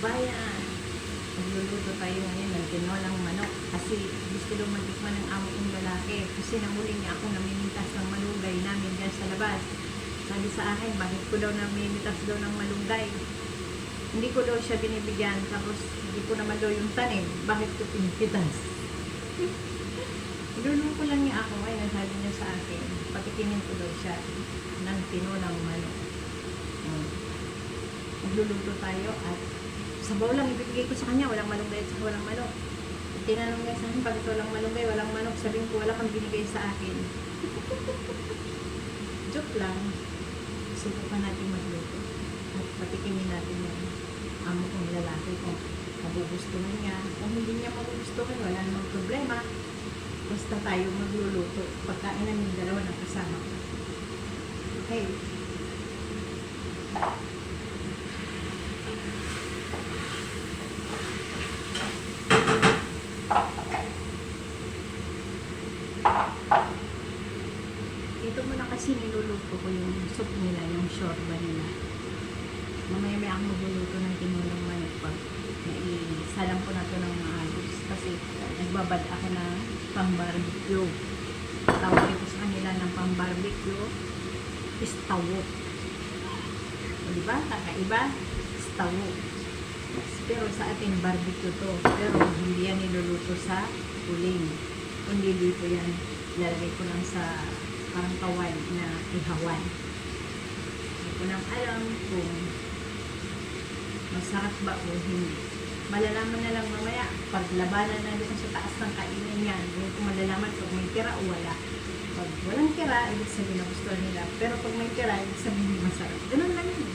kabayan. Magluluto tayo ngayon ng tinolang manok kasi gusto daw matikman ng amo kong lalaki kasi nahuli niya ako namimitas ng malunggay namin dyan sa labas. Sabi sa akin, bakit ko daw namimitas daw ng malunggay? Hindi ko daw siya binibigyan, tapos hindi ko naman daw yung tanim, bakit ko pinipitas? Niluluto lang niya ako ngayon, sabi niya sa akin, patikinin ko daw siya ng tinolang manok. Magluluto tayo at sabaw lang ibibigay ko sa kanya, walang malunggay at saka walang manok. At tinanong niya sa akin, bakit walang malunggay, walang manok, sabihin ko wala kang binigay sa akin. Joke lang. Subukan natin magluto at patikimin natin yung amo kong lalaki kung magugustuhan niya. Kung hindi niya magugustuhan, wala namang problema. Basta tayo magluluto. Pagkain namin dalawa ng kasama ko. Okay. Ito muna kasi niluluto ko yung soup nila, yung shorba nila. Mamaya may ako magluluto ng tinulang manok pag naisalam ko na ito ng maayos kasi nagbabad ako ng pang-barbecue. Tawag ito sa kanila ng pang-barbecue is tawo. O diba? Kakaiba? Is tawo. Pero sa atin barbecue to. Pero hindi yan niluluto sa uling. Kundi dito yan. Ilalagay ko lang sa parang kawad na ihawan. Hindi ko nang alam kung masarap ba o hindi. Malalaman na lang mamaya pag labanan na doon sa taas ng kainan yan. Hindi ko malalaman kung may tira o wala. Pag walang tira, ibig sabihin na gusto nila. Pero pag may tira, ibig sabihin hindi masarap. Ganun lang yun.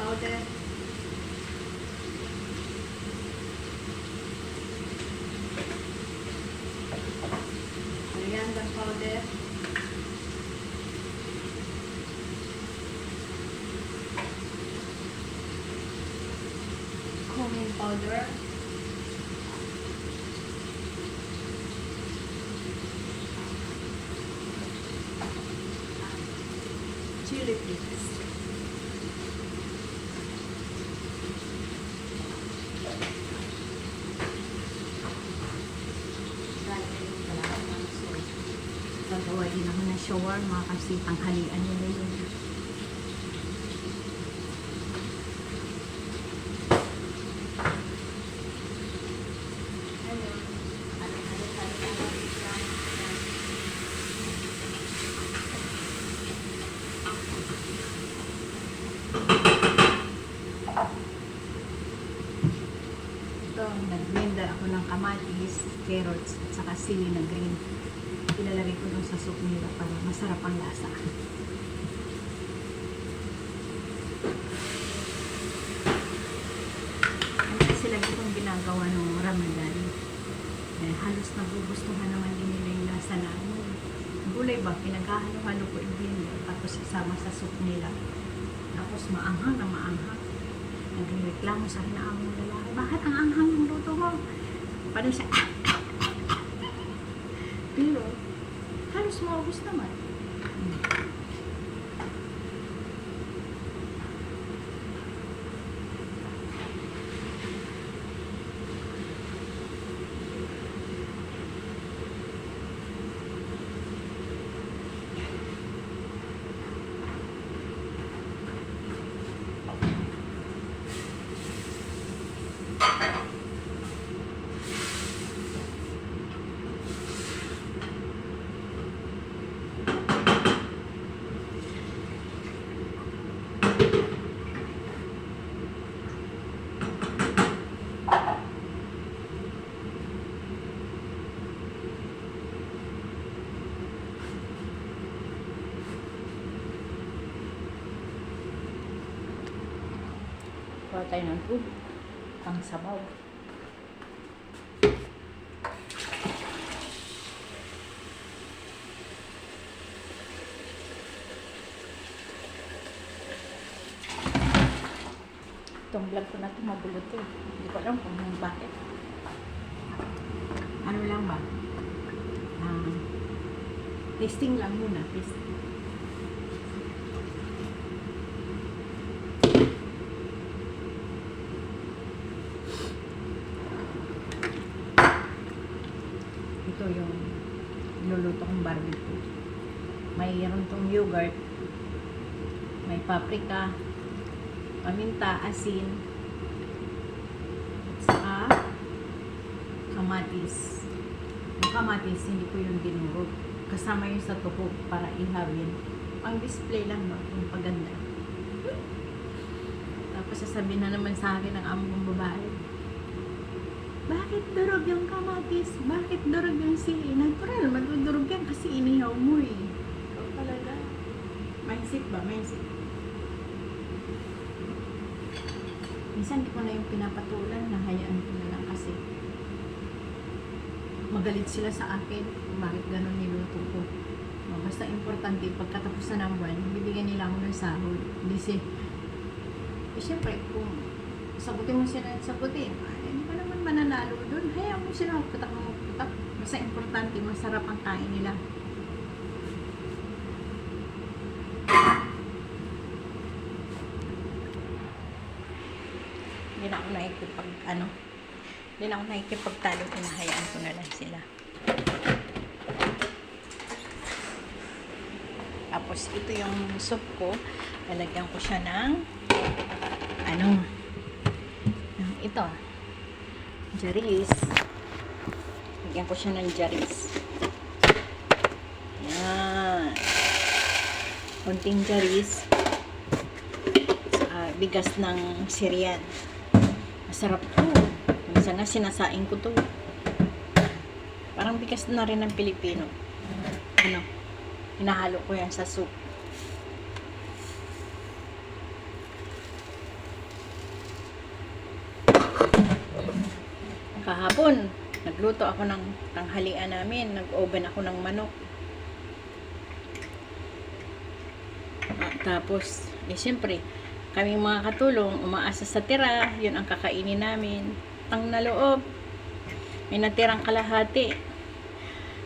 Powder. Coriander powder. Cumin powder. Chili flakes. Gagawa din ako ng shawarma kasi tanghalian nila yun. Ito, nag-blender ako ng kamatis, carrots, at saka sili na green. Ilalagay ko dun sa soup nila para masarap ang lasa. Ano kasi lagi itong ginagawa ng Ramadan. Halos nagugustuhan naman din nila yung lasa na gulay ba, pinaghahalo-halo ko yung blender tapos isama sa soup nila. Tapos maanghang na maanghang. Nagreklamo sa akin na ang lalaki, bakit ang anghang yung luto mo? Paano siya? Pero halos maubos naman. Kuha tayo ng tubig. Pang sabaw. Itong vlog ko na ito mabulot eh. Hindi ko alam kung bakit. Ano lang ba? Testing lang muna. Testing. Ito yung niluluto kong barbecue. Mayroon tong yogurt. May paprika, paminta, asin, at saka kamatis. Yung kamatis, hindi ko yung dinurog. Kasama yung sa tuhog para ihawin. Pang display lang ba? Yung paganda. Tapos sasabihin na naman sa akin ng amo kong babae, bakit durog yung kamatis? Bakit durog yung sili? Natural, madudurog yan kasi inihaw mo eh. Ikaw talaga. Mindset ba? Mindset. Minsan di ko na yung pinapatulan, nahayaan ko na lang kasi magalit sila sa akin kung bakit gano'n niluto ko. Basta importante, pagkatapos na ng buwan, bibigyan nila ako ng sahod. Hindi siyempre, kung sagutin mo sila at sagutin, hindi ka naman mananalo doon. Hayaan mo sila magputak ng magputak. Basta importante, masarap ang kain nila. Hindi na ako nakikipagtalo, hinahayaan ko na lang sila. Tapos ito yung soup ko, lalagyan ko siya ng ito, jaris. Lagyan ko siya ng jaris. Yan. Konting jaris. Bigas ng Syrian. Masarap to. Minsan nga sinasaing ko to. Parang bigas na rin ng Pilipino. Hinahalo ko yan sa soup. Kahapon, nagluto ako ng tanghalian namin. Nag-oven ako ng manok. Tapos, siyempre, kaming mga katulong, umaasa sa tira, yun ang kakainin namin. Tang na loob, may natirang kalahati.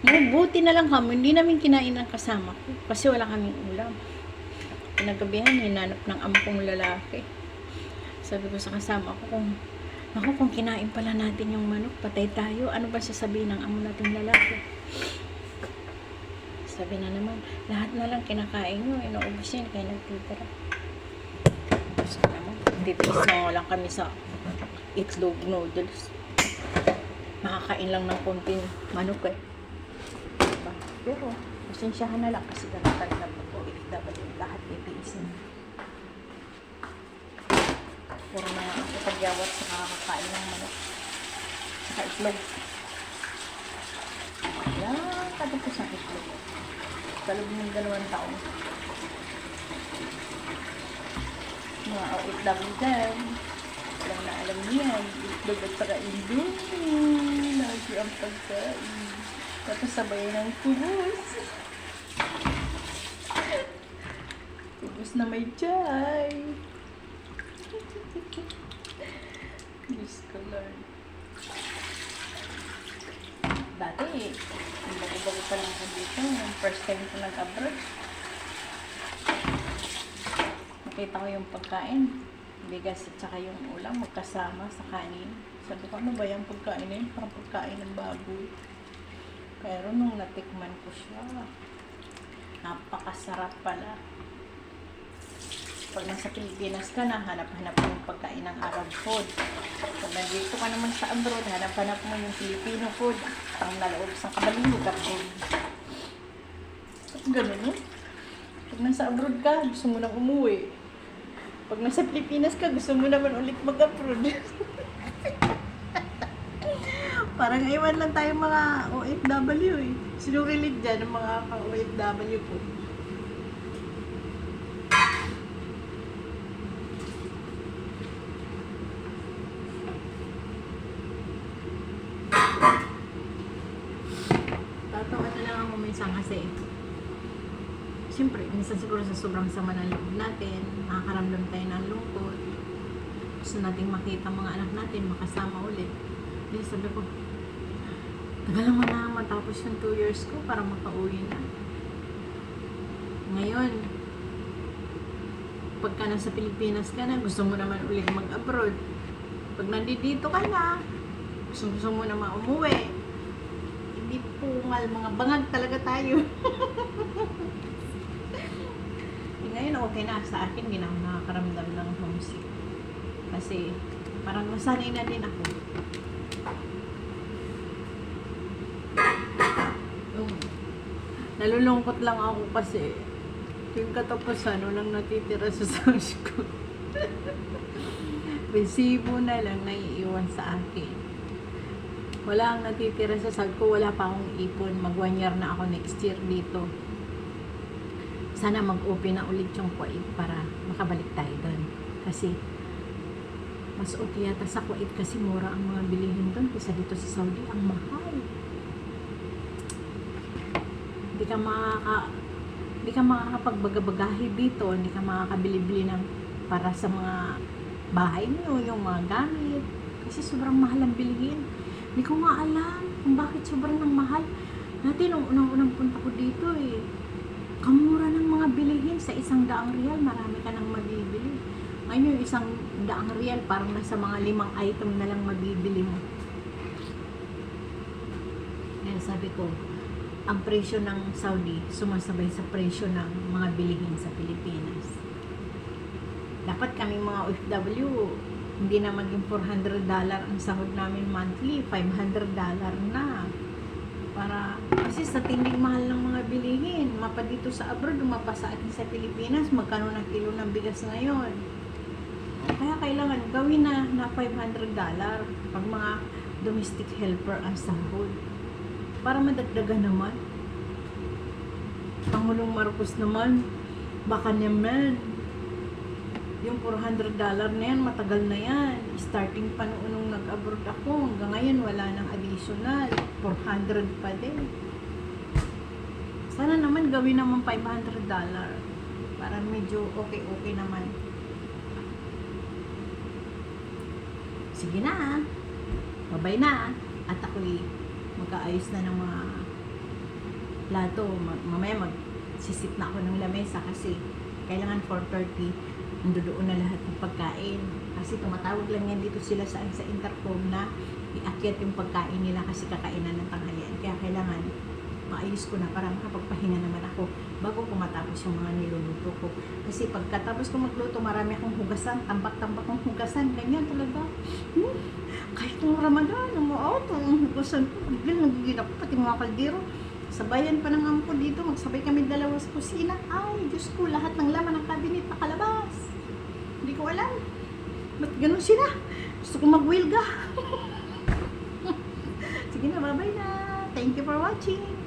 Buti na lang kami, hindi namin kinain ang kasama ko, kasi wala kaming ulam. Pinagabihan, hinanap ng amo kong lalaki. Sabi ko sa kasama ko, kung kinain pala natin yung manok, patay tayo, ano ba sasabihin ng amo nating lalaki? Sabi na naman, lahat na lang kinakain nyo, inuubos yan, kaya nagtitira. Sabi naman, titiis na lang kami sa itlog noodles. Makakain lang ng konting manok eh. Diba? Pero, pasensyahan na lang kasi ganun talaga po, dapat yung lahat titiisin. Puro na nga ako pagyawat sa kakakain ng manok. Saka itlog. Yan, katapos ang itlog. Kalog ng 2 taon. Mga OFW dyan. Alam na alam niyan. Itlog at saka indomie. Lagi ang pagkain. Tapos sabay ng kubos. Kubos na may chay. Diyos ko Lord. Dati, ang bago-bago pa lang ako dito. Yung first time ko nag-abroad. Nakita ko yung pagkain. Bigas at saka yung ulam magkasama sa kanin. Sabi ko, ano ba yung pagkain na yun? Parang pagkain ng baboy. Pero nung natikman ko siya, napakasarap pala. Pag nasa Pilipinas ka na, hanap-hanap mo yung pagkain ng Arab food. Pag nandito ka naman sa abroad, hanap-hanap mo yung Filipino food. Ang naloob sa kabalulugan food. Ganun yun. Pag nasa abroad ka, gusto mo nang umuwi. Pag nasa Pilipinas ka, gusto mo naman ulit mag-abroad. Parang iwan lang tayo mga OFW eh. Sinurilig dyan ang mga OFW po. Tatawa na lang ako minsan kasi siyempre, minsan siguro sa sobrang sama ng loob natin, nakakaramdam tayo ng lungkot. gusto nating makita mga anak natin, makasama ulit. Kaya sabi ko, tagal naman na matapos yung 2 years ko para makauwi na. Ngayon, pagka nasa Pilipinas ka na, gusto mo naman ulit mag-abroad. Pag nandito ka na, gusto mo naman umuwi. Hindi pungal, mga bangag talaga tayo. Ngayon, okay na sa akin, hindi na ako nakakaramdam ng homesick. Kasi, parang nasanay na din ako. Nalulungkot lang ako kasi yung katapusan, walang natitira sa sauce ko. Resibo na lang naiiwan sa akin. Wala ang natitira sa sahod ko, wala pa akong ipon. Mag 1 year na ako next year dito. Sana mag-open na ulit yung Kuwait para makabalik tayo doon. Kasi mas okay yata sa Kuwait kasi mura ang mga bilihin doon kaysa dito sa Saudi, ang mahal. Hindi ka makakapagbagabagahe dito, hindi ka makakabili-bili ng para sa mga bahay niyo, yung mga gamit. Kasi sobrang mahal ang bilihin. Hindi ko nga alam kung bakit sobrang mahal. Dati nung unang punta ko dito kamura ng mga bilihin. Sa 100 riyal, marami ka nang mabibili. Ngayon yung 100 riyal, parang nasa mga 5 item na lang mabibili mo. Kaya sabi ko, ang presyo ng Saudi sumasabay sa presyo ng mga bilihin sa Pilipinas. Dapat kami mga OFW, hindi na maging $400 ang sahod namin monthly, $500 na. Kasi sa tinding mahal ng mga bilihin, mapa dito sa abroad, umapa sa atin sa Pilipinas, magkano ng kilo ng bigas ngayon. Kaya kailangan gawin na $500 pag mga domestic helper ang sahod. Para madagdagan naman. Pangulong Marcos naman, baka naman, yung $400 na yan, matagal na yan. Starting pa nung nag-abroad ako, hanggang ngayon wala nang additional. 400 pa din. Sana naman gawin naman $500 para medyo okay naman. Sige na, babay na. At ako'y magkaayos na ng mga plato. Mamaya magsisip na ako ng lamesa kasi kailangan 4:30 nandoon na lahat ng pagkain. Kasi tumatawag lang yan dito sila sa intercom na iakyat yung pagkain nila kasi kakainan ng tanghalian. Kaya kailangan maayos ko na para makapagpahinga naman ako bago ko matapos yung mga niluluto ko. Kasi pagkatapos ko magluto, marami akong hugasan, tambak-tambak ng hugasan. Ganyan talaga. Kahit nung Ramadan, ang hugasan ko, nagigil ako, pati mga kaldero. Sabayan pa ng ampo dito, magsabay kami dalawa sa kusina. Ay, Diyos ko, lahat ng laman ng cabinet nakalabas. Hindi ko alam. Ba't ganun sila? Gusto ko mag-wilga. Sige na, bye-bye na. Thank you for watching.